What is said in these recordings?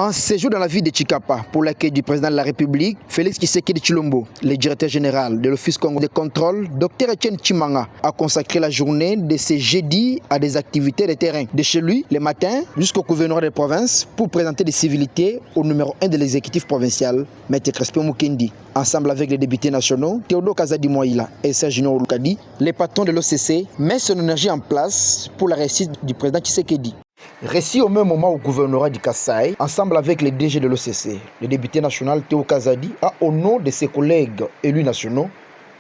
En séjour dans la ville de Tshikapa pour l'accueil du président de la République, Félix Tshisekedi Tshilombo, le directeur général de l'Office congolais de contrôle, Dr Etienne Tshimanga, a consacré la journée de ce jeudi à des activités de terrain. De chez lui, le matin, jusqu'au gouvernement de province pour présenter des civilités au numéro 1 de l'exécutif provincial, M. Crespin Mukendi. Ensemble avec les députés nationaux, Théodore Kazadi Moïla et Serge Loukadi, les patrons de l'OCC mettent son énergie en place pour la réussite du président Tshisekedi. Récit au même moment au gouvernorat du Kasaï, ensemble avec les DG de l'OCC, le député national Théo Kazadi a, au nom de ses collègues élus nationaux,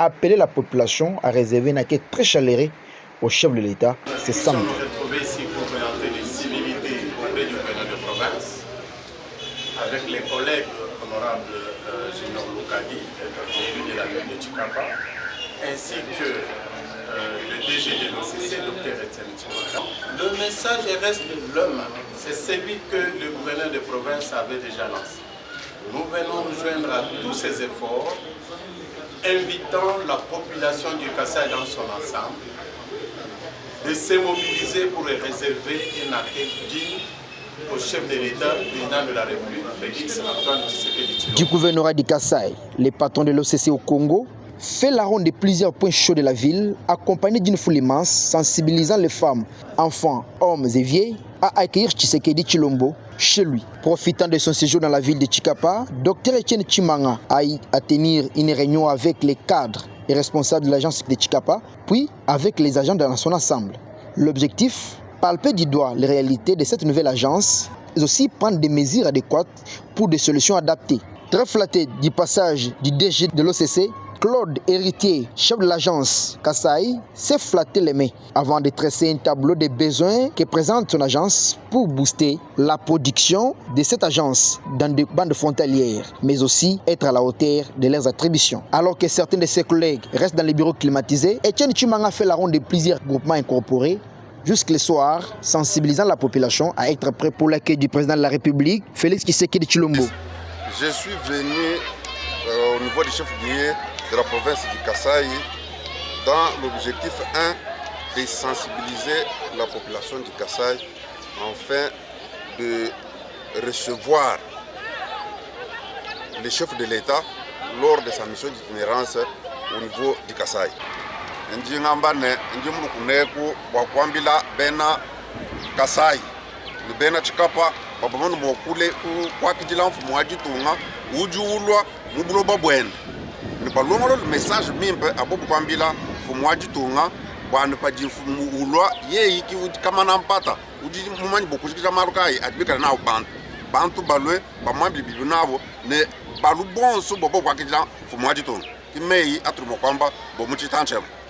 appelé la population à réserver un accueil très chaleureux au chef de l'État ce samedi. Nous sommes retrouvés ici pour présenter les civilités auprès du gouverneur de province, avec les collègues honorables Général Loukadi, élu de la ville de Tshikapa, ainsi que le DG de l'OCC, Dr Etienne Tshimanga. Le message reste le même, c'est celui que le gouverneur de province avait déjà lancé. Nous venons nous joindre à tous ces efforts, invitant la population du Kasaï dans son ensemble de se mobiliser pour réserver un accueil digne au chef de l'État, président de la République, Félix Antoine Tshisekedi Tshilombo. Du gouvernorat du Kasaï, les patrons de l'OCC au Congo fait la ronde de plusieurs points chauds de la ville, accompagné d'une foule immense, sensibilisant les femmes, enfants, hommes et vieilles à accueillir Tshisekedi Tshilombo chez lui. Profitant de son séjour dans la ville de Tshikapa, Dr Etienne Tshimanga a tenir une réunion avec les cadres et responsables de l'agence de Tshikapa, puis avec les agents dans son ensemble. L'objectif, palper du doigt les réalités de cette nouvelle agence, mais aussi prendre des mesures adéquates pour des solutions adaptées. Très flatté du passage du DG de l'OCC, Claude Héritier, chef de l'agence Kasaï, s'est flatté les mains avant de tresser un tableau des besoins que présente son agence pour booster la production de cette agence dans des bandes frontalières, mais aussi être à la hauteur de leurs attributions. Alors que certains de ses collègues restent dans les bureaux climatisés, Etienne Tshimanga fait la ronde de plusieurs groupements incorporés jusqu'au soir, sensibilisant la population à être prêt pour l'accueil du président de la République, Félix Tshisekedi Tshilombo. Je suis venu au niveau du chef-lieu de la province du Kasaï dans l'objectif 1 de sensibiliser la population du Kasaï afin de recevoir le chef de l'État lors de sa mission d'itinérance au niveau du Kasaï. Ndingambane ndimulukuneku wakwambila bena Kasaï ni bena Tshikapa babamanu mokule kwakidila mfumu wajitunga ujuulwa mubuloba bwene ni balongolo le message mimpe abobu kwambila mfumu wajitunga bwana paji mfumu ulwa yeiki kama nampata uji mumanyi bokujikira marukai atibikana nawo bantu balwe bamwambili bilu nabo ne balu bonso bobo kwakidila mfumu wajitunga kimei atrumo kwamba bomuchitanchema.